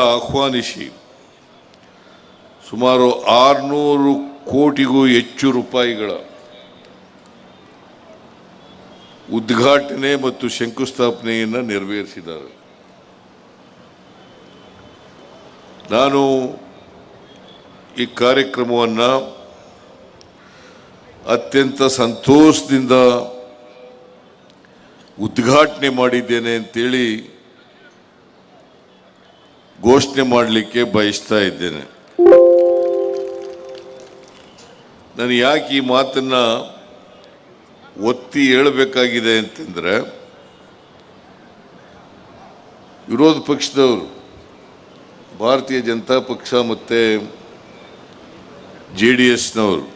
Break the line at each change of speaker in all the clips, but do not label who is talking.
ಆಹ್ವಾನಿಸಿ ಸುಮಾರು 600 ಕೋಟಿಗೂ ಹೆಚ್ಚು ರೂಪಾಯಿಗಳ ಉದ್ಘಾಟನೆ ಮತ್ತು ಶಂಕುಸ್ಥಾಪನೆಯನ್ನು ನೆರವೇರಿಸಿದ್ದಾರೆ. ನಾನು ಈ ಕಾರ್ಯಕ್ರಮವನ್ನು ಅತ್ಯಂತ ಸಂತೋಷದಿಂದ ಉದ್ಘಾಟನೆ ಮಾಡಿದ್ದೇನೆ ಅಂತೇಳಿ ಘೋಷಣೆ ಮಾಡಲಿಕ್ಕೆ ಬಯಸ್ತಾ ಇದ್ದೇನೆ. ನಾನು ಯಾಕೆ ಈ ಮಾತನ್ನ ಒತ್ತಿ ಹೇಳಬೇಕಾಗಿದೆ ಅಂತಂದ್ರೆ, ವಿರೋಧ ಪಕ್ಷದವರು ಭಾರತೀಯ ಜನತಾ ಪಕ್ಷ ಮತ್ತು JDSನವರು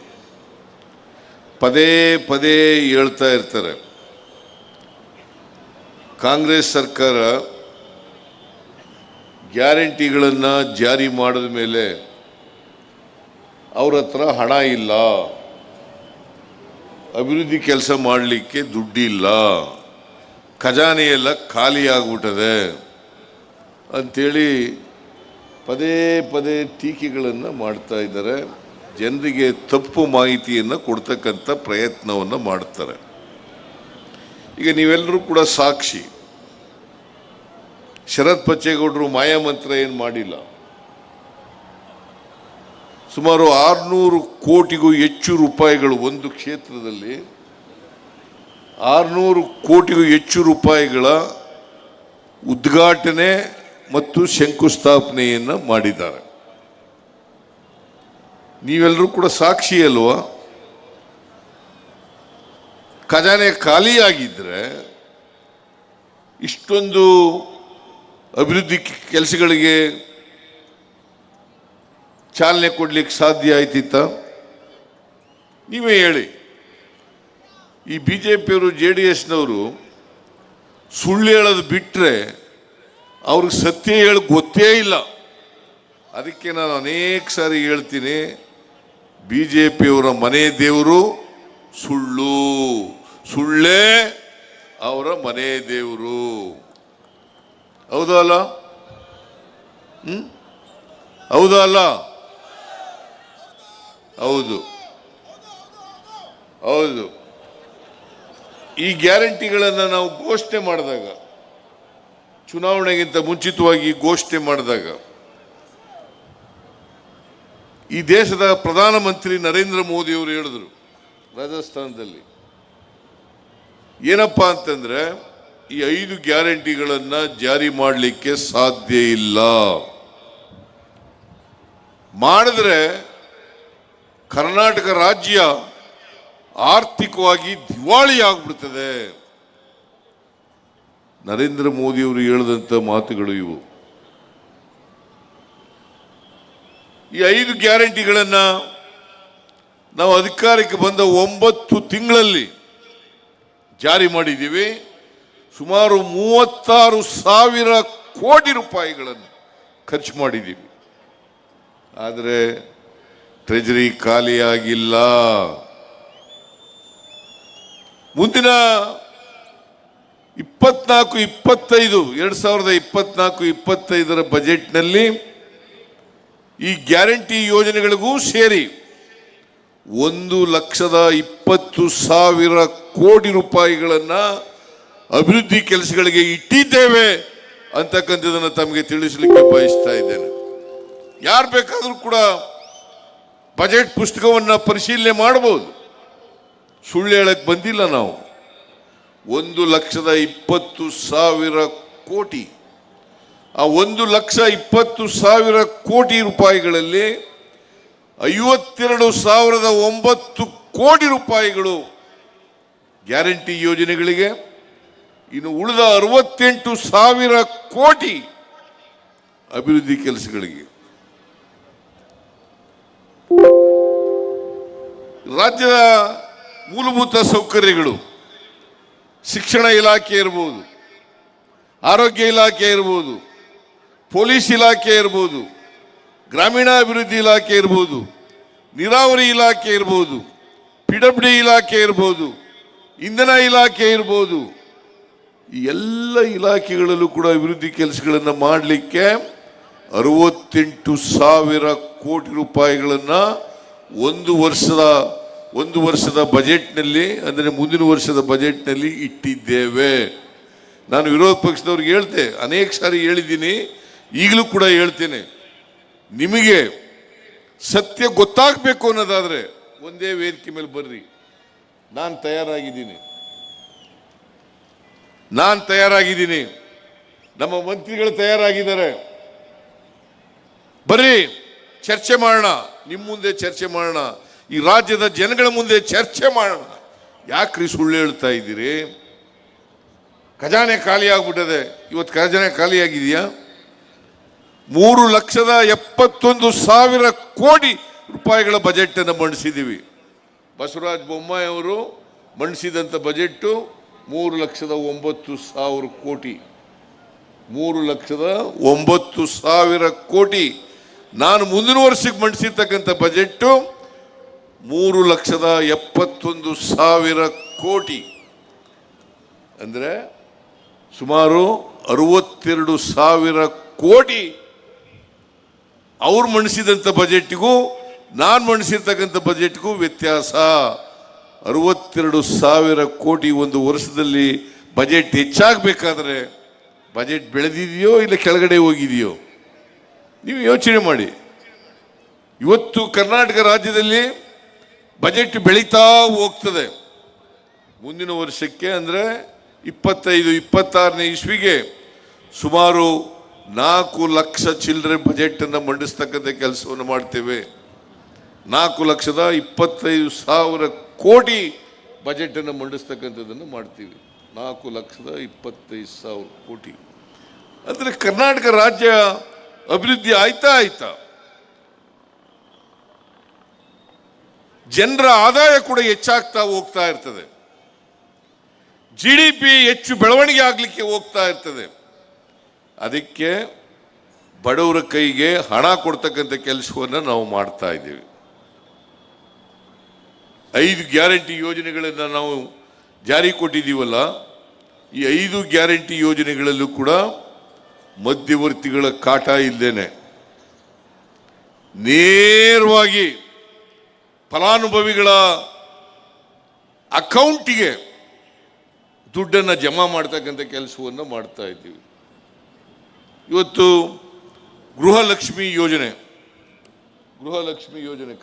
ಪದೇ ಪದೇ ಹೇಳ್ತಾ ಇರ್ತಾರೆ, ಕಾಂಗ್ರೆಸ್ ಸರ್ಕಾರ ಗ್ಯಾರಂಟಿಗಳನ್ನು ಜಾರಿ ಮಾಡಿದ ಮೇಲೆ ಅವ್ರ ಹತ್ರ ಹಣ ಇಲ್ಲ, ಅಭಿವೃದ್ಧಿ ಕೆಲಸ ಮಾಡಲಿಕ್ಕೆ ದುಡ್ಡಿಲ್ಲ, ಖಜಾನೆ ಎಲ್ಲ ಖಾಲಿ ಆಗ್ಬಿಟ್ಟದೆ ಅಂಥೇಳಿ ಪದೇ ಪದೇ ಟೀಕೆಗಳನ್ನು ಮಾಡ್ತಾ ಇದ್ದಾರೆ. ಜನರಿಗೆ ತಪ್ಪು ಮಾಹಿತಿಯನ್ನು ಕೊಡ್ತಕ್ಕಂಥ ಪ್ರಯತ್ನವನ್ನು ಮಾಡ್ತಾರೆ. ಈಗ ನೀವೆಲ್ಲರೂ ಕೂಡ ಸಾಕ್ಷಿ. ಶರತ್ ಬಚ್ಚೇಗೌಡರು ಮಾಯಾಮಂತ್ರ ಏನು ಮಾಡಿಲ್ಲ. ಸುಮಾರು 600 ಕೋಟಿಗೂ ಹೆಚ್ಚು ರೂಪಾಯಿಗಳು ಒಂದು ಕ್ಷೇತ್ರದಲ್ಲಿ 600 ಕೋಟಿಗೂ ಹೆಚ್ಚು ರೂಪಾಯಿಗಳ ಉದ್ಘಾಟನೆ ಮತ್ತು ಶಂಕುಸ್ಥಾಪನೆಯನ್ನು ಮಾಡಿದ್ದಾರೆ. ನೀವೆಲ್ಲರೂ ಕೂಡ ಸಾಕ್ಷಿ ಅಲ್ವಾ? ಖಜಾನೆ ಖಾಲಿಯಾಗಿದ್ದರೆ ಇಷ್ಟೊಂದು ಅಭಿವೃದ್ಧಿ ಕೆಲಸಗಳಿಗೆ ಚಾಲನೆ ಕೊಡ್ಲಿಕ್ಕೆ ಸಾಧ್ಯ ಆಯ್ತಿತ್ತ? ನೀವೇ ಹೇಳಿ. ಈ BJPಯವರು JDSನವರು ಸುಳ್ಳು ಹೇಳೋದು ಬಿಟ್ಟರೆ ಅವ್ರಿಗೆ ಸತ್ಯ ಹೇಳೋಕೆ ಗೊತ್ತೇ ಇಲ್ಲ. ಅದಕ್ಕೆ ನಾನು ಅನೇಕ ಸಾರಿ ಹೇಳ್ತೀನಿ, BJPಯವರ ಮನೆ ದೇವರು ಸುಳ್ಳು, ಸುಳ್ಳೇ ಅವರ ಮನೆ ದೇವರು. ಹೌದಾ ಅಲ್ಲ? ಹೌದಾ ಅಲ್ಲ? ಹೌದು ಹೌದು. ಈ ಗ್ಯಾರಂಟಿಗಳನ್ನು ನಾವು ಘೋಷಣೆ ಮಾಡಿದಾಗ, ಚುನಾವಣೆಗಿಂತ ಮುಂಚಿತವಾಗಿ ಘೋಷಣೆ ಮಾಡಿದಾಗ, ಈ ದೇಶದ ಪ್ರಧಾನಮಂತ್ರಿ ನರೇಂದ್ರ ಮೋದಿ ಅವರು ಹೇಳಿದ್ರು ರಾಜಸ್ಥಾನದಲ್ಲಿ, ಏನಪ್ಪಾ ಅಂತಂದ್ರೆ, ಈ 5 ಗ್ಯಾರಂಟಿಗಳನ್ನು ಜಾರಿ ಮಾಡಲಿಕ್ಕೆ ಸಾಧ್ಯ ಇಲ್ಲ, ಮಾಡಿದ್ರೆ ಕರ್ನಾಟಕ ರಾಜ್ಯ ಆರ್ಥಿಕವಾಗಿ ದಿವಾಳಿ ಆಗ್ಬಿಡ್ತದೆ. ನರೇಂದ್ರ ಮೋದಿ ಅವರು ಹೇಳಿದಂಥ ಮಾತುಗಳು ಇವು. ಈ 5 ಗ್ಯಾರಂಟಿಗಳನ್ನು ನಾವು ಅಧಿಕಾರಕ್ಕೆ ಬಂದ 9 ತಿಂಗಳಲ್ಲಿ ಜಾರಿ ಮಾಡಿದ್ದೀವಿ. ಸುಮಾರು 36,000 ಕೋಟಿ ರೂಪಾಯಿಗಳನ್ನು ಖರ್ಚು ಮಾಡಿದ್ದೀವಿ. ಆದರೆ ಟ್ರೆಜರಿ ಖಾಲಿಯಾಗಿಲ್ಲ. ಮುಂದಿನ 2024-25 ಬಜೆಟ್ನಲ್ಲಿ ಈ ಗ್ಯಾರಂಟಿ ಯೋಜನೆಗಳಿಗೂ ಸೇರಿ 1,20,000 ಕೋಟಿ ರೂಪಾಯಿಗಳನ್ನು ಅಭಿವೃದ್ಧಿ ಕೆಲಸಗಳಿಗೆ ಇಟ್ಟಿದ್ದೇವೆ ಅಂತಕ್ಕಂಥದ್ದನ್ನು ತಮಗೆ ತಿಳಿಸಲಿಕ್ಕೆ ಬಯಸ್ತಾ ಇದ್ದೇನೆ. ಯಾರು ಬೇಕಾದರೂ ಕೂಡ ಬಜೆಟ್ ಪುಸ್ತಕವನ್ನು ಪರಿಶೀಲನೆ ಮಾಡಬಹುದು. ಸುಳ್ಳು ಹೇಳಕ್ಕೆ ಬಂದಿಲ್ಲ ನಾವು. 1,20,000 ಕೋಟಿ. ಆ 1,20,000 ಕೋಟಿ ರೂಪಾಯಿಗಳಲ್ಲಿ 52,009 ಕೋಟಿ ರೂಪಾಯಿಗಳು ಗ್ಯಾರಂಟಿ ಯೋಜನೆಗಳಿಗೆ, ಇನ್ನು ಉಳಿದ 68,000 ಕೋಟಿ ಅಭಿವೃದ್ಧಿ ಕೆಲಸಗಳಿಗೆ. ರಾಜ್ಯದ ಮೂಲಭೂತ ಸೌಕರ್ಯಗಳು, ಶಿಕ್ಷಣ ಇಲಾಖೆ ಇರ್ಬೋದು, ಆರೋಗ್ಯ ಇಲಾಖೆ ಇರ್ಬೋದು, ಪೊಲೀಸ್ ಇಲಾಖೆ ಇರ್ಬೋದು, ಗ್ರಾಮೀಣಾಭಿವೃದ್ಧಿ ಇಲಾಖೆ ಇರ್ಬೋದು, ನೀರಾವರಿ ಇಲಾಖೆ ಇರ್ಬೋದು, PWD ಇಲಾಖೆ ಇರ್ಬೋದು, ಇಂಧನ ಇಲಾಖೆ ಇರ್ಬೋದು, ಈ ಎಲ್ಲ ಇಲಾಖೆಗಳಲ್ಲೂ ಕೂಡ ಅಭಿವೃದ್ಧಿ ಕೆಲಸಗಳನ್ನು ಮಾಡಲಿಕ್ಕೆ 68,000 ಕೋಟಿ ರೂಪಾಯಿಗಳನ್ನ ಒಂದು ವರ್ಷದ ಬಜೆಟ್ನಲ್ಲಿ, ಅಂದರೆ ಮುಂದಿನ ವರ್ಷದ ಬಜೆಟ್ನಲ್ಲಿ ಇಟ್ಟಿದ್ದೇವೆ. ನಾನು ವಿರೋಧ ಪಕ್ಷದವ್ರಿಗೆ ಹೇಳ್ತೆ, ಅನೇಕ ಸಾರಿ ಹೇಳಿದ್ದೀನಿ, ಈಗಲೂ ಕೂಡ ಹೇಳ್ತೇನೆ. ನಿಮಗೆ ಸತ್ಯ ಗೊತ್ತಾಗಬೇಕು ಅನ್ನೋದಾದ್ರೆ ಒಂದೇ ವೇದಿಕೆ ಮೇಲೆ ಬರ್ರಿ, ನಾನು ತಯಾರಾಗಿದ್ದೀನಿ, ನಮ್ಮ ಮಂತ್ರಿಗಳು ತಯಾರಾಗಿದ್ದಾರೆ. ಬರ್ರಿ, ಚರ್ಚೆ ಮಾಡೋಣ, ನಿಮ್ಮ ಮುಂದೆ ಚರ್ಚೆ ಮಾಡೋಣ, ಈ ರಾಜ್ಯದ ಜನಗಳ ಮುಂದೆ ಚರ್ಚೆ ಮಾಡೋಣ. ಯಾಕ್ರಿ ಸುಳ್ಳು ಹೇಳ್ತಾ ಇದ್ದೀರಿ? ಖಜಾನೆ ಖಾಲಿ ಆಗ್ಬಿಟ್ಟದೆ. ಇವತ್ತು ಖಜಾನೆ ಖಾಲಿ ಆಗಿದೆಯಾ? 3,71,000 ಕೋಟಿ ರೂಪಾಯಿಗಳ ಬಜೆಟ್ ಅನ್ನು ಮಂಡಿಸಿದ್ದೀವಿ. ಬಸವರಾಜ ಬೊಮ್ಮಾಯಿ ಅವರು ಮಂಡಿಸಿದಂಥ ಬಜೆಟ್ಟು 3,09,000 ಕೋಟಿ. 3,09,000 ಕೋಟಿ. ನಾನು ಮುಂದಿನ ವರ್ಷಕ್ಕೆ ಮಂಡಿಸಿರ್ತಕ್ಕಂಥ ಬಜೆಟ್ಟು 3,71,000 ಕೋಟಿ. ಅಂದರೆ ಸುಮಾರು 62,000 ಕೋಟಿ ಅವ್ರು ಮಂಡಿಸಿದಂಥ ಬಜೆಟ್ಗೂ ನಾನು ಮಂಡಿಸಿರ್ತಕ್ಕಂಥ ಬಜೆಟ್ಗೂ ವ್ಯತ್ಯಾಸ. 62,000 ಕೋಟಿ ಒಂದು ವರ್ಷದಲ್ಲಿ ಬಜೆಟ್ ಹೆಚ್ಚಾಗಬೇಕಾದ್ರೆ ಬಜೆಟ್ ಬೆಳೆದಿದೆಯೋ ಇಲ್ಲ ಕೆಳಗಡೆ ಹೋಗಿದೆಯೋ ನೀವು ಯೋಚನೆ ಮಾಡಿ. ಇವತ್ತು ಕರ್ನಾಟಕ ರಾಜ್ಯದಲ್ಲಿ ಬಜೆಟ್ ಬೆಳೀತಾ ಹೋಗ್ತದೆ. ಮುಂದಿನ ವರ್ಷಕ್ಕೆ ಅಂದರೆ 25-26ನೇ ಇಸ್ವಿಗೆ ಸುಮಾರು 4 ಲಕ್ಷ ಚಿಲ್ಲರೆ ಬಜೆಟ್ ಅನ್ನು ಮಂಡಿಸ್ತಕ್ಕಂಥ ಕೆಲಸವನ್ನು ಮಾಡ್ತೇವೆ. 4,25,000 ಕೋಟಿ ಬಜೆಟ್ ಅನ್ನು ಮಂಡಿಸ್ತಕ್ಕಂಥದ್ದನ್ನು ಮಾಡ್ತೀವಿ. 4,25,000 ಕೋಟಿ ಅಂದರೆ ಕರ್ನಾಟಕ ರಾಜ್ಯ ಅಭಿವೃದ್ಧಿ ಆಯ್ತಾ? ಜನರ ಆದಾಯ ಕೂಡ ಹೆಚ್ಚಾಗ್ತಾ ಹೋಗ್ತಾ ಇರ್ತದೆ. GDP ಹೆಚ್ಚು ಬೆಳವಣಿಗೆ ಆಗಲಿಕ್ಕೆ ಹೋಗ್ತಾ ಇರ್ತದೆ. ಅದಕ್ಕೆ ಬಡವರ ಕೈಗೆ ಹಣ ಕೊಡ್ತಕ್ಕಂಥ ಕೆಲಸವನ್ನು ನಾವು ಮಾಡ್ತಾ ಇದ್ದೀವಿ. 5 ಗ್ಯಾರಂಟಿ ಯೋಜನೆಗಳನ್ನು ನಾವು ಜಾರಿ ಕೊಟ್ಟಿದ್ದೀವಲ್ಲ, ಈ 5 ಗ್ಯಾರಂಟಿ ಯೋಜನೆಗಳಲ್ಲೂ ಕೂಡ ಮಧ್ಯವರ್ತಿಗಳ ಕಾಟ ಇಲ್ದೇನೆ ನೇರವಾಗಿ ಫಲಾನುಭವಿಗಳ ಅಕೌಂಟಿಗೆ ದುಡ್ಡನ್ನು ಜಮಾ ಮಾಡ್ತಕ್ಕಂಥ ಕೆಲಸವನ್ನು ಮಾಡ್ತಾ ಇದ್ದೀವಿ. ಇವತ್ತು ಗೃಹಲಕ್ಷ್ಮಿ ಯೋಜನೆ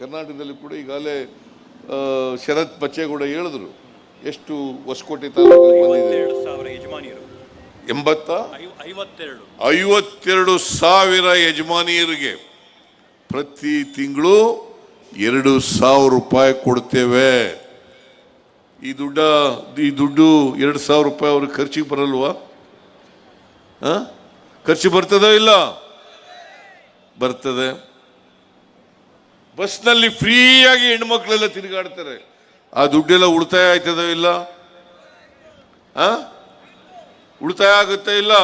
ಕರ್ನಾಟಕದಲ್ಲಿ ಕೂಡ ಈಗಾಗಲೇ ಶರತ್ ಬಚ್ಚೇಗೌಡ ಹೇಳಿದ್ರು ಎಷ್ಟು ಹೊಸಕೋಟೆ ತಾಲೂಕಿಗೆ ಬಂದಿದೆ. 52,000 ಯಜಮಾನಿಯರಿಗೆ ಪ್ರತಿ ತಿಂಗಳು 2,000 ರೂಪಾಯಿ ಕೊಡ್ತೇವೆ. ಈ ದುಡ್ಡು 2,000 ರೂಪಾಯಿ ಅವ್ರಿಗೆ ಖರ್ಚಿಗೆ ಬರಲ್ವಾ? ಖರ್ಚು ಬರ್ತದೋ ಇಲ್ಲ? ಬರ್ತದೆ. ಬಸ್ನಲ್ಲಿ ಫ್ರೀಯಾಗಿ ಹೆಣ್ಮಕ್ಳೆಲ್ಲ ತಿರುಗಾಡ್ತಾರೆ. ಆ ದುಡ್ಡೆಲ್ಲ ಉಳಿತಾಯ ಆಯ್ತದೋ ಇಲ್ಲ? ಉಳಿತಾಯ ಆಗುತ್ತೆ ಇಲ್ಲ?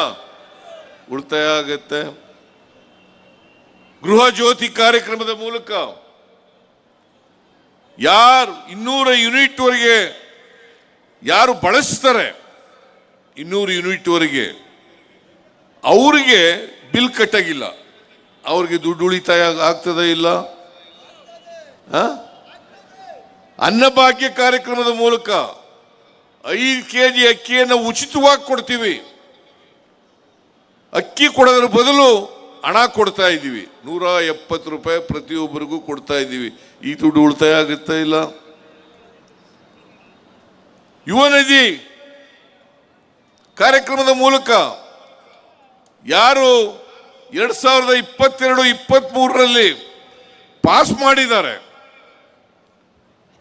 ಉಳಿತಾಯ ಆಗುತ್ತೆ. ಗೃಹ ಜ್ಯೋತಿ ಕಾರ್ಯಕ್ರಮದ ಮೂಲಕ ಯಾರು 200 ಯೂನಿಟ್ ವರೆಗೆ ಯಾರು ಬಳಸ್ತಾರೆ, 200 ಯೂನಿಟ್ ವರೆಗೆ ಅವರಿಗೆ ಬಿಲ್ ಕಟ್ಟಾಗಿಲ್ಲ. ಅವ್ರಿಗೆ ದುಡ್ಡು ಉಳಿತಾಯ ಆಗ್ತದೆ ಇಲ್ಲ? ಅನ್ನಭಾಗ್ಯ ಕಾರ್ಯಕ್ರಮದ ಮೂಲಕ 5 kg ಅಕ್ಕಿಯನ್ನು ಉಚಿತವಾಗಿ ಕೊಡ್ತೀವಿ. ಅಕ್ಕಿ ಕೊಡೋದ್ರ ಬದಲು ಹಣ ಕೊಡ್ತಾ ಇದ್ದೀವಿ. 170 ರೂಪಾಯಿ ಪ್ರತಿಯೊಬ್ಬರಿಗೂ ಕೊಡ್ತಾ ಇದ್ದೀವಿ. ಈ ದುಡ್ಡು ಉಳಿತಾಯ ಆಗುತ್ತಾ ಇಲ್ಲ? ಯುವ ನಿಧಿ ಕಾರ್ಯಕ್ರಮದ ಮೂಲಕ ಯಾರು 2022-23ರಲ್ಲಿ ಪಾಸ್ ಮಾಡಿದ್ದಾರೆ,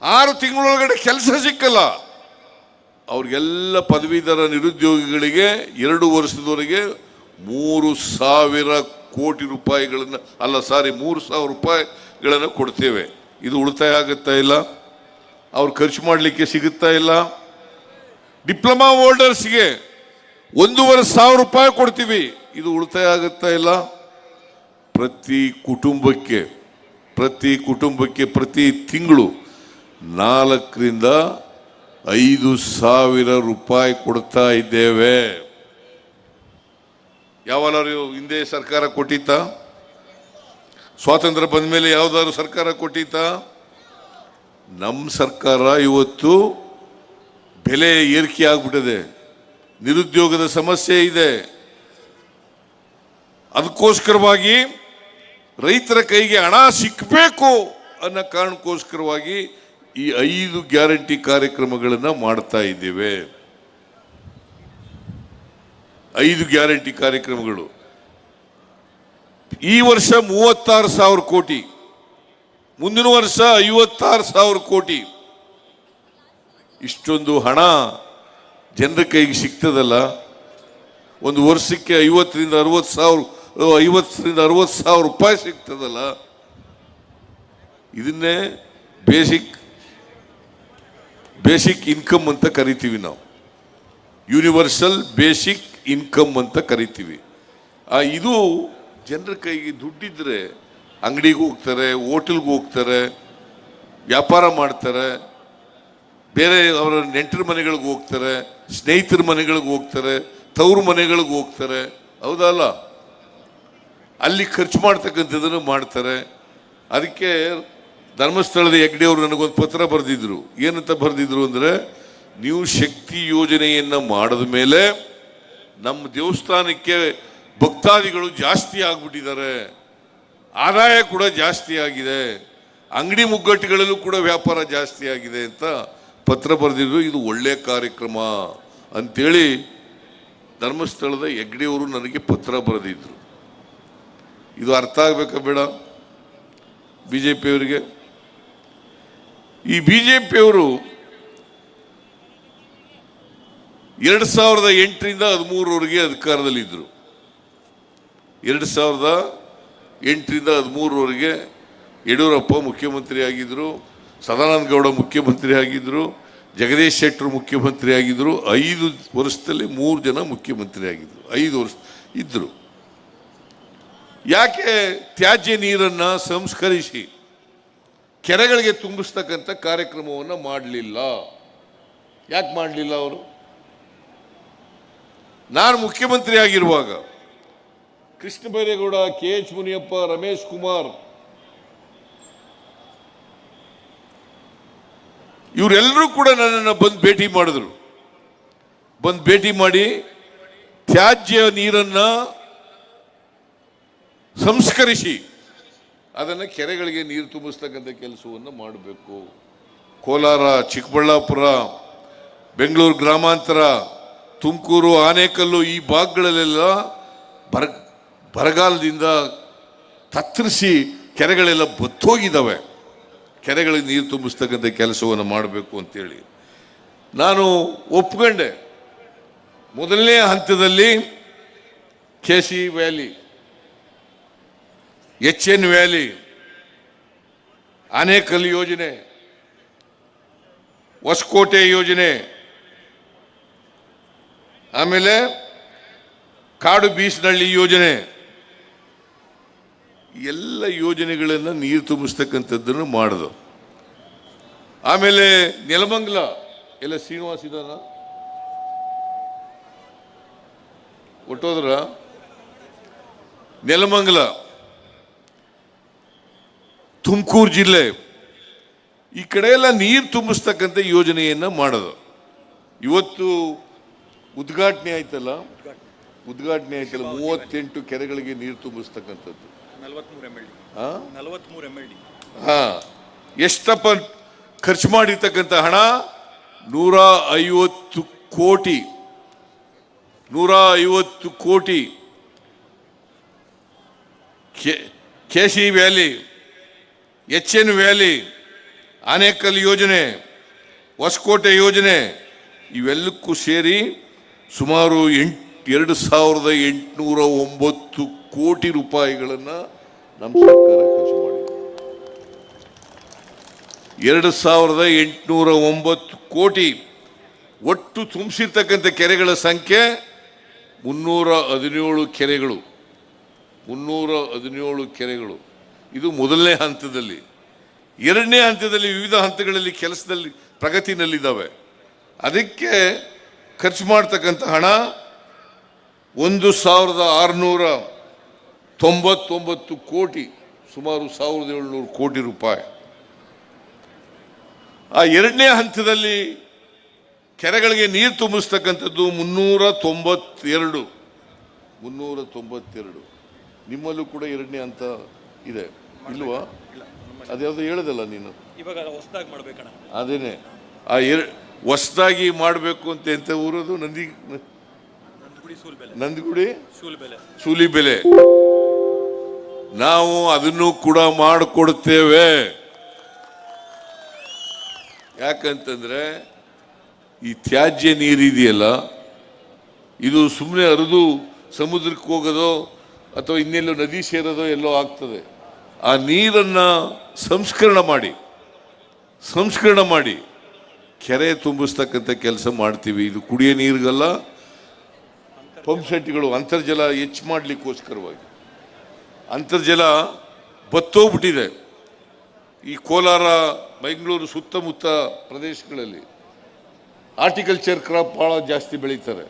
6 ತಿಂಗಳೊಳಗಡೆ ಕೆಲಸ ಸಿಕ್ಕಲ್ಲ, ಅವ್ರಿಗೆಲ್ಲ ಪದವೀಧರ ನಿರುದ್ಯೋಗಿಗಳಿಗೆ 2 ವರ್ಷದವರೆಗೆ 3,000 ಕೋಟಿ ರೂಪಾಯಿಗಳನ್ನು 3,000 ರೂಪಾಯಿಗಳನ್ನು ಕೊಡ್ತೇವೆ. ಇದು ಉಳಿತಾಯ ಆಗುತ್ತಾ ಇಲ್ಲ? ಅವ್ರು ಖರ್ಚು ಮಾಡಲಿಕ್ಕೆ ಸಿಗುತ್ತಾ ಇಲ್ಲ? ಡಿಪ್ಲೊಮಾ ಹೋಲ್ಡರ್ಸ್ಗೆ 1,500 ರೂಪಾಯಿ ಕೊಡ್ತೀವಿ. ಇದು ಉಳಿತಾಯ ಆಗುತ್ತಾ ಇಲ್ಲ? ಪ್ರತಿ ಕುಟುಂಬಕ್ಕೆ ಪ್ರತಿ ತಿಂಗಳು 4,000-5,000 ರೂಪಾಯಿ ಕೊಡ್ತಾ ಇದ್ದೇವೆ. ಯಾವಾಗಲೂ ಹಿಂದೆ ಸರ್ಕಾರ ಕೊಟ್ಟಿತ್ತ? ಸ್ವಾತಂತ್ರ್ಯ ಬಂದ ಮೇಲೆ ಯಾವ್ದಾದ್ರು ಸರ್ಕಾರ ಕೊಟ್ಟಿತ್ತ? ನಮ್ಮ ಸರ್ಕಾರ ಇವತ್ತು ಬೆಲೆ ಏರಿಕೆ ಆಗ್ಬಿಟ್ಟಿದೆ, ನಿರುದ್ಯೋಗದ ಸಮಸ್ಯೆ ಇದೆ. ಅದಕ್ಕೋಸ್ಕರವಾಗಿ ರೈತರ ಕೈಗೆ ಹಣ ಸಿಕ್ಕಬೇಕು ಅನ್ನೋ ಕಾರಣಕ್ಕೋಸ್ಕರವಾಗಿ ಈ 5 ಗ್ಯಾರಂಟಿ ಕಾರ್ಯಕ್ರಮಗಳನ್ನು ಮಾಡ್ತಾ ಇದ್ದೇವೆ. 5 ಗ್ಯಾರಂಟಿ ಕಾರ್ಯಕ್ರಮಗಳು ಈ ವರ್ಷ 36,000 ಕೋಟಿ, ಮುಂದಿನ ವರ್ಷ 56,000 ಕೋಟಿ. ಇಷ್ಟೊಂದು ಹಣ ಜನರ ಕೈಗೆ ಸಿಗ್ತದಲ್ಲ. ಒಂದು ವರ್ಷಕ್ಕೆ 50ರಿಂದ 60,000 ರೂಪಾಯಿ ಸಿಗ್ತದಲ್ಲ. ಇದನ್ನೇ ಬೇಸಿಕ್ ಇನ್ಕಮ್ ಅಂತ ಕರಿತೀವಿ ನಾವು. ಯೂನಿವರ್ಸಲ್ ಬೇಸಿಕ್ ಇನ್ಕಮ್ ಅಂತ ಕರಿತೀವಿ. ಇದು ಜನರ ಕೈಗೆ ದುಡ್ಡಿದ್ರೆ ಅಂಗಡಿಗೆ ಹೋಗ್ತಾರೆ, ಹೋಟೆಲ್ಗೆ ಹೋಗ್ತಾರೆ, ವ್ಯಾಪಾರ ಮಾಡ್ತಾರೆ, ಬೇರೆ ಅವರ ನೆಂಟರ ಮನೆಗಳಿಗೆ ಹೋಗ್ತಾರೆ, ಸ್ನೇಹಿತರ ಮನೆಗಳಿಗೆ ಹೋಗ್ತಾರೆ, ತವರು ಮನೆಗಳಿಗೆ ಹೋಗ್ತಾರೆ. ಹೌದಲ್ಲ? ಅಲ್ಲಿ ಖರ್ಚು ಮಾಡ್ತಕ್ಕಂಥದ್ದನ್ನು ಮಾಡ್ತಾರೆ. ಅದಕ್ಕೆ ಧರ್ಮಸ್ಥಳದ ಹೆಗ್ಡೆ ಅವರು ನನಗೊಂದು ಪತ್ರ ಬರೆದಿದ್ರು. ಏನಂತ ಬರೆದಿದ್ರು ಅಂದರೆ, ನೀವು ಶಕ್ತಿ ಯೋಜನೆಯನ್ನು ಮಾಡಿದ ಮೇಲೆ ನಮ್ಮ ದೇವಸ್ಥಾನಕ್ಕೆ ಭಕ್ತಾದಿಗಳು ಜಾಸ್ತಿ ಆಗ್ಬಿಟ್ಟಿದ್ದಾರೆ, ಆದಾಯ ಕೂಡ ಜಾಸ್ತಿ ಆಗಿದೆ, ಅಂಗಡಿ ಮುಗ್ಗಟ್ಟುಗಳಲ್ಲೂ ಕೂಡ ವ್ಯಾಪಾರ ಜಾಸ್ತಿ ಆಗಿದೆ ಅಂತ ಪತ್ರ ಬರೆದಿದ್ರು. ಇದು ಒಳ್ಳೆಯ ಕಾರ್ಯಕ್ರಮ ಅಂತೇಳಿ ಧರ್ಮಸ್ಥಳದ ಹೆಗ್ಡೆಯವರು ನನಗೆ ಪತ್ರ ಬರೆದಿದ್ರು. ಇದು ಅರ್ಥ ಆಗಬೇಕಾ ಬೇಡ ಬಿಜೆಪಿಯವರಿಗೆ? ಈ ಬಿಜೆಪಿಯವರು 2008ರಿಂದ 2013ವರೆಗೆ ಅಧಿಕಾರದಲ್ಲಿದ್ದರು. 2008ರಿಂದ 2013ವರೆಗೆ ಯಡಿಯೂರಪ್ಪ ಮುಖ್ಯಮಂತ್ರಿ ಆಗಿದ್ದರು, ಸದಾನಂದ ಗೌಡ ಮುಖ್ಯಮಂತ್ರಿ ಆಗಿದ್ದರು, ಜಗದೀಶ್ ಶೆಟ್ಟರು ಮುಖ್ಯಮಂತ್ರಿ ಆಗಿದ್ದರು. 5 ವರ್ಷದಲ್ಲಿ 3 ಜನ ಮುಖ್ಯಮಂತ್ರಿ ಆಗಿದ್ದರು. 5 ವರ್ಷ ಇದ್ದರು. ಯಾಕೆ ತ್ಯಾಜ್ಯ ನೀರನ್ನು ಸಂಸ್ಕರಿಸಿ ಕೆರೆಗಳಿಗೆ ತುಂಬಿಸ್ತಕ್ಕಂಥ ಕಾರ್ಯಕ್ರಮವನ್ನು ಮಾಡಲಿಲ್ಲ? ಯಾಕೆ ಮಾಡಲಿಲ್ಲ ಅವರು? ನಾನು ಮುಖ್ಯಮಂತ್ರಿ ಆಗಿರುವಾಗ ಕೃಷ್ಣ ಬೈರೇಗೌಡ, KH ಮುನಿಯಪ್ಪ, ರಮೇಶ್ ಕುಮಾರ್ ಇವರೆಲ್ಲರೂ ಕೂಡ ನನ್ನನ್ನು ಬಂದು ಭೇಟಿ ಮಾಡಿದ್ರು. ಬಂದು ಭೇಟಿ ಮಾಡಿ ತ್ಯಾಜ್ಯ ನೀರನ್ನು ಸಂಸ್ಕರಿಸಿ ಅದನ್ನು ಕೆರೆಗಳಿಗೆ ನೀರು ತುಂಬಿಸ್ತಕ್ಕಂಥ ಕೆಲಸವನ್ನು ಮಾಡಬೇಕು. ಕೋಲಾರ, ಚಿಕ್ಕಬಳ್ಳಾಪುರ, ಬೆಂಗಳೂರು ಗ್ರಾಮಾಂತರ, ತುಮಕೂರು, ಆನೇಕಲ್ಲು ಈ ಭಾಗಗಳಲ್ಲೆಲ್ಲ ಬರಗಾಲದಿಂದ ತತ್ತರಿಸಿ ಕೆರೆಗಳೆಲ್ಲ ಬತ್ತೋಗಿದ್ದಾವೆ. ಕೆರೆಗಳಿಗೆ ನೀರು ತುಂಬಿಸ್ತಕ್ಕಂಥ ಕೆಲಸವನ್ನು ಮಾಡಬೇಕು ಅಂತೇಳಿ ನಾನು ಒಪ್ಕೊಂಡೆ. ಮೊದಲನೇ ಹಂತದಲ್ಲಿ KC valley, HN valley, Anekal ಯೋಜನೆ, ಹೊಸಕೋಟೆ ಯೋಜನೆ, ಆಮೇಲೆ ಕಾಡು ಬೀಸನಹಳ್ಳಿ ಯೋಜನೆ, ಎಲ್ಲ ಯೋಜನೆಗಳನ್ನು ನೀರು ತುಂಬಿಸ್ತಕ್ಕಂಥದ್ದನ್ನು ಮಾಡಿದು. ಆಮೇಲೆ ನೆಲಮಂಗಲ ಎಲ್ಲ ಶ್ರೀನಿವಾಸ್ ಇದಾನ ಒಟ್ಟೋದ್ರ, ನೆಲಮಂಗಲ, ತುಮಕೂರು ಜಿಲ್ಲೆ ಈ ಕಡೆ ಎಲ್ಲ ನೀರು ತುಂಬಿಸ್ತಕ್ಕಂಥ ಯೋಜನೆಯನ್ನು ಮಾಡೋದು. ಇವತ್ತು ಉದ್ಘಾಟನೆ ಆಯ್ತಲ್ಲ, 38 ಕೆರೆಗಳಿಗೆ ನೀರು ತುಂಬಿಸ್ತಕ್ಕಂಥದ್ದು.
43 MLD.
ಎಷ್ಟಪ್ಪ ಖರ್ಚು ಮಾಡಿರ್ತಕ್ಕಂಥ ಹಣ? 150 ಕೋಟಿ. 150 ಕೋಟಿ. KC valley, HN valley, Anekal ಯೋಜನೆ, ಹೊಸಕೋಟೆ ಯೋಜನೆ ಇವೆಲ್ಲಕ್ಕೂ ಸೇರಿ ಸುಮಾರು 2,809 ಕೋಟಿ ರೂಪಾಯಿಗಳನ್ನು ನಮ್ಮ ಸರ್ಕಾರ ಖರ್ಚು ಮಾಡಿದೆ. 2,809 ಕೋಟಿ. ಒಟ್ಟು ತುಂಬಿಸಿರ್ತಕ್ಕಂಥ ಕೆರೆಗಳ ಸಂಖ್ಯೆ 317 ಕೆರೆಗಳು. 317 ಕೆರೆಗಳು. ಇದು ಮೊದಲನೇ ಹಂತದಲ್ಲಿ. ಎರಡನೇ ಹಂತದಲ್ಲಿ ವಿವಿಧ ಹಂತಗಳಲ್ಲಿ ಕೆಲಸದಲ್ಲಿ ಪ್ರಗತಿನಲ್ಲಿದ್ದಾವೆ. ಅದಕ್ಕೆ ಖರ್ಚು ಮಾಡ್ತಕ್ಕಂಥ ಹಣ 1,699 ಕೋಟಿ. ಸುಮಾರು 1700 ಕೋಟಿ ರೂಪಾಯಿ. ಆ ಎರಡನೇ ಹಂತದಲ್ಲಿ ಕೆರೆಗಳಿಗೆ ನೀರು ತುಂಬಿಸ್ತಕ್ಕಂಥದ್ದು 392. ನಿಮ್ಮಲ್ಲೂ ಕೂಡ ಎರಡನೇ ಹಂತ ಇದೆ ಇಲ್ವಾ? ಅದ್ಯಾವುದು ಹೇಳಿದಲ್ಲ ನೀನು,
ಇವಾಗ ಹೊಸದಾಗಿ ಮಾಡಬೇಕಣ್ಣ.
ಅದೇನೆ ಆ ಹೊಸದಾಗಿ ಮಾಡಬೇಕು ಅಂತ ಊರದು ನಂದಿಗುಡಿ ಸೂಲಿಬೆಲೆ. ನಾವು ಅದನ್ನು ಕೂಡ ಮಾಡಿಕೊಡ್ತೇವೆ. ಯಾಕಂತಂದ್ರೆ ಈ ತ್ಯಾಜ್ಯ ನೀರಿದೆಯಲ್ಲ, ಇದು ಸುಮ್ಮನೆ ಹರಿದು ಸಮುದ್ರಕ್ಕೆ ಹೋಗೋದೋ ಅಥವಾ ಇನ್ನೆಲ್ಲೋ ನದಿ ಸೇರೋದೋ ಎಲ್ಲೋ ಆಗ್ತದೆ. ಆ ನೀರನ್ನು ಸಂಸ್ಕರಣ ಮಾಡಿ ಕೆರೆ ತುಂಬಿಸ್ತಕ್ಕಂಥ ಕೆಲಸ ಮಾಡ್ತೀವಿ. ಇದು ಕುಡಿಯೋ ನೀರಿಗಲ್ಲ, ಪಂಪ್ ಸೆಟ್ಗಳು ಅಂತರ್ಜಲ ಹೆಚ್ಚು ಮಾಡಲಿಕ್ಕೋಸ್ಕರವಾಗಿ. ಅಂತರ್ಜಲ ಬತ್ತೋಗ್ಬಿಟ್ಟಿದೆ ಈ ಕೋಲಾರ, ಬೆಂಗಳೂರು ಸುತ್ತಮುತ್ತ ಪ್ರದೇಶಗಳಲ್ಲಿ. ಆರ್ಟಿಕಲ್ಚರ್ ಕ್ರಾಪ್ ಭಾಳ ಜಾಸ್ತಿ ಬೆಳೀತಾರೆ,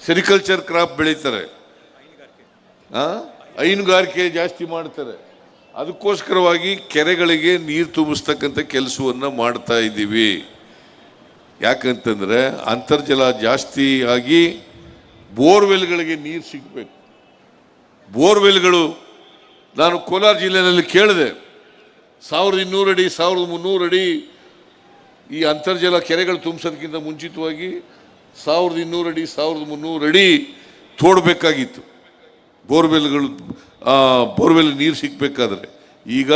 ಸೆರಿಕಲ್ಚರ್ ಕ್ರಾಪ್ ಬೆಳೀತಾರೆ, ಹೈನುಗಾರಿಕೆ ಜಾಸ್ತಿ ಮಾಡ್ತಾರೆ. ಅದಕ್ಕೋಸ್ಕರವಾಗಿ ಕೆರೆಗಳಿಗೆ ನೀರು ತುಂಬಿಸ್ತಕ್ಕಂಥ ಕೆಲಸವನ್ನು ಮಾಡ್ತಾ ಇದ್ದೀವಿ. ಯಾಕಂತಂದರೆ ಅಂತರ್ಜಲ ಜಾಸ್ತಿ ಆಗಿ ಬೋರ್ವೆಲ್ಗಳಿಗೆ ನೀರು ಸಿಗಬೇಕು. ಬೋರ್ವೆಲ್ಗಳು ನಾನು ಕೋಲಾರ ಜಿಲ್ಲೆಯಲ್ಲಿ ಕೇಳಿದೆ, 1200 ಅಡಿ 1300 ಅಡಿ ಈ ಅಂತರ್ಜಲ ಕೆರೆಗಳು ತುಂಬಿಸೋದಕ್ಕಿಂತ ಮುಂಚಿತವಾಗಿ 1200 ಅಡಿ 1300 ಅಡಿ ತೋಡಬೇಕಾಗಿತ್ತು ಬೋರ್ವೆಲ್ ನೀರು ಸಿಗಬೇಕಾದ್ರೆ. ಈಗ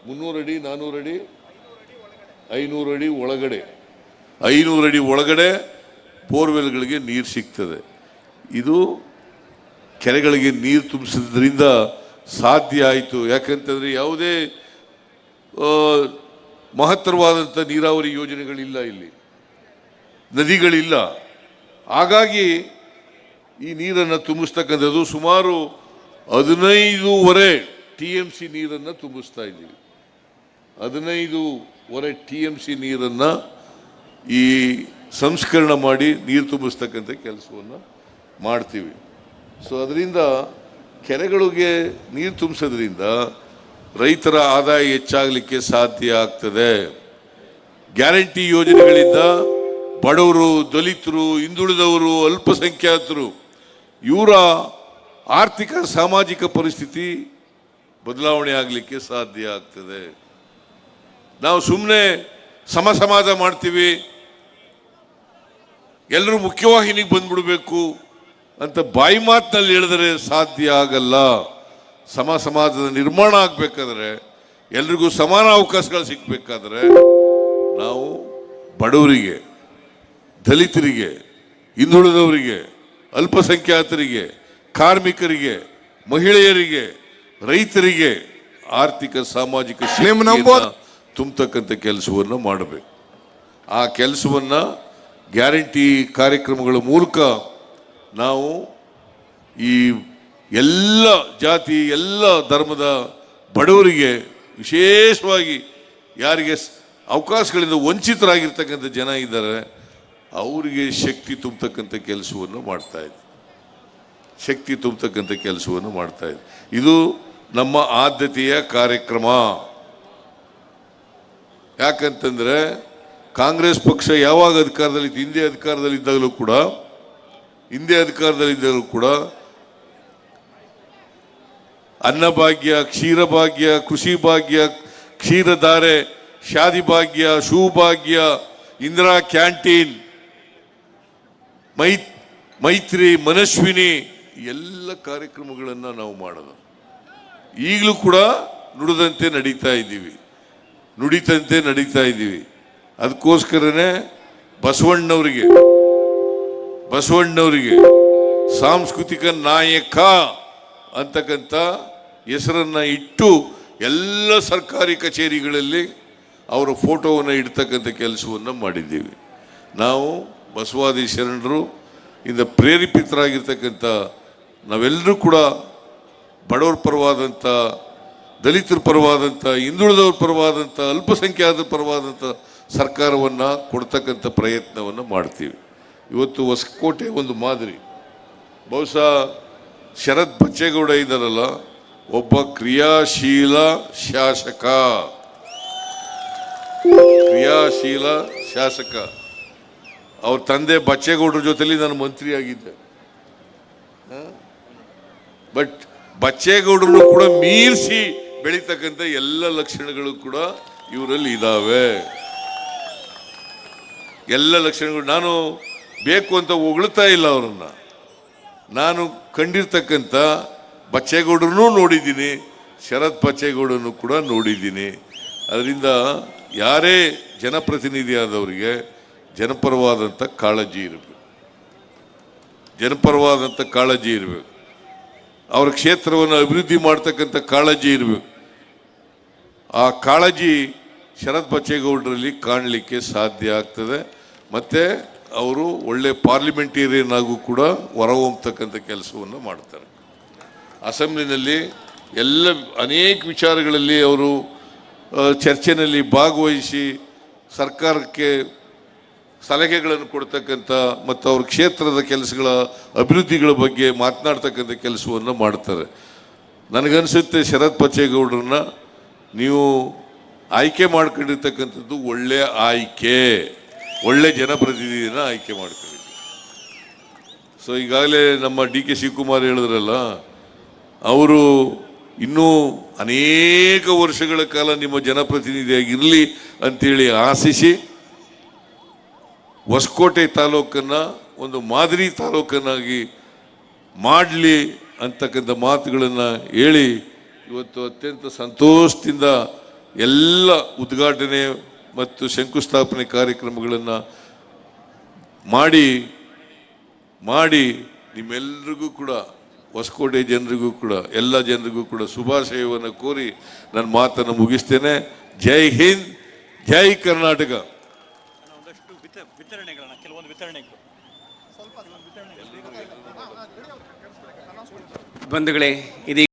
300 ಅಡಿ 400 ಅಡಿ 500 ಅಡಿ ಒಳಗಡೆ 500 ಅಡಿ ಒಳಗಡೆ ಬೋರ್ವೆಲ್ಗಳಿಗೆ ನೀರು ಸಿಗ್ತದೆ. ಇದು ಕೆರೆಗಳಿಗೆ ನೀರು ತುಂಬಿಸೋದ್ರಿಂದ ಸಾಧ್ಯ ಆಯಿತು. ಯಾಕಂತಂದರೆ ಯಾವುದೇ ಮಹತ್ತರವಾದಂಥ ನೀರಾವರಿ ಯೋಜನೆಗಳಿಲ್ಲ, ಇಲ್ಲಿ ನದಿಗಳಿಲ್ಲ. ಹಾಗಾಗಿ ಈ ನೀರನ್ನು ತುಂಬಿಸ್ತಕ್ಕಂಥದ್ದು ಸುಮಾರು 15.5 TMC ನೀರನ್ನು ತುಂಬಿಸ್ತಾ ಇದ್ದೀವಿ. 15.5 TMC ನೀರನ್ನು ಈ ಸಂಸ್ಕರಣ ಮಾಡಿ ನೀರು ತುಂಬಿಸ್ತಕ್ಕಂಥ ಕೆಲಸವನ್ನು ಮಾಡ್ತೀವಿ. ಸೊ ಅದರಿಂದ ಕೆರೆಗಳಿಗೆ ನೀರು ತುಂಬಿಸೋದ್ರಿಂದ ರೈತರ ಆದಾಯ ಹೆಚ್ಚಾಗಲಿಕ್ಕೆ ಸಾಧ್ಯ ಆಗ್ತದೆ. ಗ್ಯಾರಂಟಿ ಯೋಜನೆಗಳಿಂದ ಬಡವರು, ದಲಿತರು, ಹಿಂದುಳಿದವರು, ಅಲ್ಪಸಂಖ್ಯಾತರು ಇವರ ಆರ್ಥಿಕ ಸಾಮಾಜಿಕ ಪರಿಸ್ಥಿತಿ ಬದಲಾವಣೆ ಆಗಲಿಕ್ಕೆ ಸಾಧ್ಯ ಆಗ್ತದೆ. ನಾವು ಸುಮ್ಮನೆ ಸಮಾಜ ಮಾಡ್ತೀವಿ, ಎಲ್ಲರೂ ಮುಖ್ಯವಾಹಿನಿಗೆ ಬಂದ್ಬಿಡ್ಬೇಕು ಅಂತ ಬಾಯಿ ಮಾತಿನಲ್ಲಿ ಹೇಳಿದ್ರೆ ಸಾಧ್ಯ ಆಗಲ್ಲ. ಸಮಾಜದ ನಿರ್ಮಾಣ ಆಗಬೇಕಾದ್ರೆ, ಎಲ್ರಿಗೂ ಸಮಾನ ಅವಕಾಶಗಳು ಸಿಗಬೇಕಾದ್ರೆ ನಾವು ಬಡವರಿಗೆ, ದಲಿತರಿಗೆ, ಹಿಂದುಳಿದವರಿಗೆ, ಅಲ್ಪಸಂಖ್ಯಾತರಿಗೆ, ಕಾರ್ಮಿಕರಿಗೆ, ಮಹಿಳೆಯರಿಗೆ, ರೈತರಿಗೆ ಆರ್ಥಿಕ ಸಾಮಾಜಿಕ ತುಂಬತಕ್ಕಂಥ ಕೆಲಸವನ್ನು ಮಾಡಬೇಕು. ಆ ಕೆಲಸವನ್ನು ಗ್ಯಾರಂಟಿ ಕಾರ್ಯಕ್ರಮಗಳ ಮೂಲಕ ನಾವು ಈ ಎಲ್ಲ ಜಾತಿ, ಎಲ್ಲ ಧರ್ಮದ ಬಡವರಿಗೆ, ವಿಶೇಷವಾಗಿ ಯಾರಿಗೆ ಅವಕಾಶಗಳಿಂದ ವಂಚಿತರಾಗಿರ್ತಕ್ಕಂಥ ಜನ ಇದ್ದಾರೆ ಅವರಿಗೆ ಶಕ್ತಿ ತುಂಬತಕ್ಕಂಥ ಕೆಲಸವನ್ನು ಮಾಡ್ತಾ ಇದೆ. ಇದು ನಮ್ಮ ಆದ್ಯತೆಯ ಕಾರ್ಯಕ್ರಮ. ಯಾಕಂತಂದ್ರೆ ಕಾಂಗ್ರೆಸ್ ಪಕ್ಷ ಯಾವಾಗ ಅಧಿಕಾರದಲ್ಲಿತ್ತು, ಹಿಂದೆ ಅಧಿಕಾರದಲ್ಲಿದ್ದಾಗಲೂ ಕೂಡ ಅನ್ನಭಾಗ್ಯ, ಕ್ಷೀರಭಾಗ್ಯ, ಕೃಷಿ ಭಾಗ್ಯ, ಕ್ಷೀರಧಾರೆ, ಶಾದಿ ಭಾಗ್ಯ, ಶೂಭಾಗ್ಯ, ಇಂದಿರಾ ಕ್ಯಾಂಟೀನ್, ಮೈತ್ರಿ, ಮನಸ್ವಿನಿ ಎಲ್ಲ ಕಾರ್ಯಕ್ರಮಗಳನ್ನು ನಾವು ಮಾಡೋದು. ಈಗಲೂ ಕೂಡ ನುಡಿದಂತೆ ನಡೀತಾ ಇದ್ದೀವಿ. ಅದಕ್ಕೋಸ್ಕರನೇ ಬಸವಣ್ಣವರಿಗೆ ಸಾಂಸ್ಕೃತಿಕ ನಾಯಕ ಅಂತಕ್ಕಂಥ ಹೆಸರನ್ನು ಇಟ್ಟು ಎಲ್ಲ ಸರ್ಕಾರಿ ಕಚೇರಿಗಳಲ್ಲಿ ಅವರ ಫೋಟೋವನ್ನು ಇಡ್ತಕ್ಕಂಥ ಕೆಲಸವನ್ನು ಮಾಡಿದ್ದೀವಿ. ನಾವು ಬಸವಾದಿ ಶರಣರು ಇಂದ ಪ್ರೇರೇಪಿತರಾಗಿರ್ತಕ್ಕಂಥ ನಾವೆಲ್ಲರೂ ಕೂಡ ಬಡವರ ಪರವಾದಂಥ, ದಲಿತರ ಪರವಾದಂಥ, ಹಿಂದುಳಿದವ್ರ ಪರವಾದಂಥ, ಅಲ್ಪಸಂಖ್ಯಾತರ ಪರವಾದಂಥ ಸರ್ಕಾರವನ್ನು ಕೊಡ್ತಕ್ಕಂಥ ಪ್ರಯತ್ನವನ್ನು ಮಾಡ್ತೀವಿ. ಇವತ್ತು ಹೊಸಕೋಟೆ ಒಂದು ಮಾದರಿ. ಬಹುಶಃ ಶರತ್ ಬಚ್ಚೇಗೌಡ ಇದ್ದಾರಲ್ಲ, ಒಬ್ಬ ಕ್ರಿಯಾಶೀಲ ಶಾಸಕ. ಅವ್ರ ತಂದೆ ಬಚ್ಚೇಗೌಡರ ಜೊತೆಲಿ ನಾನು ಮಂತ್ರಿ ಆಗಿದ್ದೆ. ಬಟ್ ಬಚ್ಚೇಗೌಡರನ್ನು ಕೂಡ ಮೀರಿಸಿ ಬೆಳೀತಕ್ಕಂಥ ಎಲ್ಲ ಲಕ್ಷಣಗಳು ಕೂಡ ಇವರಲ್ಲಿ ಇದಾವೆ. ಎಲ್ಲ ಲಕ್ಷಣಗಳು ನಾನು ಬೇಕು ಅಂತ ಹೊಗಳ್ತಾ ಇಲ್ಲ ಅವರನ್ನ. ನಾನು ಕಂಡಿರ್ತಕ್ಕಂಥ ಬಚ್ಚೇಗೌಡರನ್ನೂ ನೋಡಿದ್ದೀನಿ, ಶರತ್ ಬಚ್ಚೇಗೌಡರನ್ನು ಕೂಡ ನೋಡಿದ್ದೀನಿ. ಅದರಿಂದ ಯಾರೇ ಜನಪ್ರತಿನಿಧಿ ಆದವರಿಗೆ ಜನಪರವಾದಂಥ ಕಾಳಜಿ ಇರಬೇಕು. ಅವರ ಕ್ಷೇತ್ರವನ್ನು ಅಭಿವೃದ್ಧಿ ಮಾಡ್ತಕ್ಕಂಥ ಕಾಳಜಿ ಇರಬೇಕು. ಆ ಕಾಳಜಿ ಶರತ್ ಬಚ್ಚೇಗೌಡರಲ್ಲಿ ಕಾಣಲಿಕ್ಕೆ ಸಾಧ್ಯ ಆಗ್ತದೆ. ಮತ್ತು ಅವರು ಒಳ್ಳೆ ಪಾರ್ಲಿಮೆಂಟೇರಿಯನ್ ಆಗೂ ಕೂಡ ಹೊರಹೊಮ್ಮತಕ್ಕಂಥ ಕೆಲಸವನ್ನು ಮಾಡ್ತಾರೆ. ಅಸೆಂಬ್ಲಿನಲ್ಲಿ ಅನೇಕ ವಿಚಾರಗಳಲ್ಲಿ ಅವರು ಚರ್ಚೆಯಲ್ಲಿ ಭಾಗವಹಿಸಿ ಸರ್ಕಾರಕ್ಕೆ ಸಲಹೆಗಳನ್ನು ಕೊಡ್ತಕ್ಕಂಥ ಮತ್ತು ಅವ್ರ ಕ್ಷೇತ್ರದ ಕೆಲಸಗಳ ಅಭಿವೃದ್ಧಿಗಳ ಬಗ್ಗೆ ಮಾತನಾಡ್ತಕ್ಕಂಥ ಕೆಲಸವನ್ನು ಮಾಡ್ತಾರೆ. ನನಗನ್ಸುತ್ತೆ ಶರತ್ ಬಚ್ಚೇಗೌಡರನ್ನ ನೀವು ಆಯ್ಕೆ ಮಾಡ್ಕೊಂಡಿರ್ತಕ್ಕಂಥದ್ದು ಒಳ್ಳೆಯ ಆಯ್ಕೆ, ಒಳ್ಳೆ ಜನಪ್ರತಿನಿಧಿನ ಆಯ್ಕೆ ಮಾಡ್ಕೊಂಡಿದ್ದೀವಿ. ಸೊ ಈಗಾಗಲೇ ನಮ್ಮ DK ಶಿವಕುಮಾರ್ ಹೇಳಿದ್ರಲ್ಲ, ಅವರು ಇನ್ನೂ ಅನೇಕ ವರ್ಷಗಳ ಕಾಲ ನಿಮ್ಮ ಜನಪ್ರತಿನಿಧಿಯಾಗಿರಲಿ ಅಂತೇಳಿ ಆಶಿಸಿ ಹೊಸಕೋಟೆ ತಾಲೂಕನ್ನು ಒಂದು ಮಾದರಿ ತಾಲೂಕನ್ನಾಗಿ ಮಾಡಲಿ ಅಂತಕ್ಕಂಥ ಮಾತುಗಳನ್ನು ಹೇಳಿ ಇವತ್ತು ಅತ್ಯಂತ ಸಂತೋಷದಿಂದ ಎಲ್ಲ ಉದ್ಘಾಟನೆ ಮತ್ತು ಶಂಕುಸ್ಥಾಪನೆ ಕಾರ್ಯಕ್ರಮಗಳನ್ನು ಮಾಡಿ ನಿಮ್ಮೆಲ್ಲರಿಗೂ ಕೂಡ, ಹೊಸಕೋಟೆ ಜನರಿಗೂ ಕೂಡ, ಎಲ್ಲ ಜನರಿಗೂ ಕೂಡ ಶುಭಾಶಯವನ್ನು ಕೋರಿ ನನ್ನ ಮಾತನ್ನು ಮುಗಿಸ್ತೇನೆ. ಜೈ ಹಿಂದ್, ಜೈ ಕರ್ನಾಟಕ.
ಬಂಧುಗಳೇ, ಇದೀಗ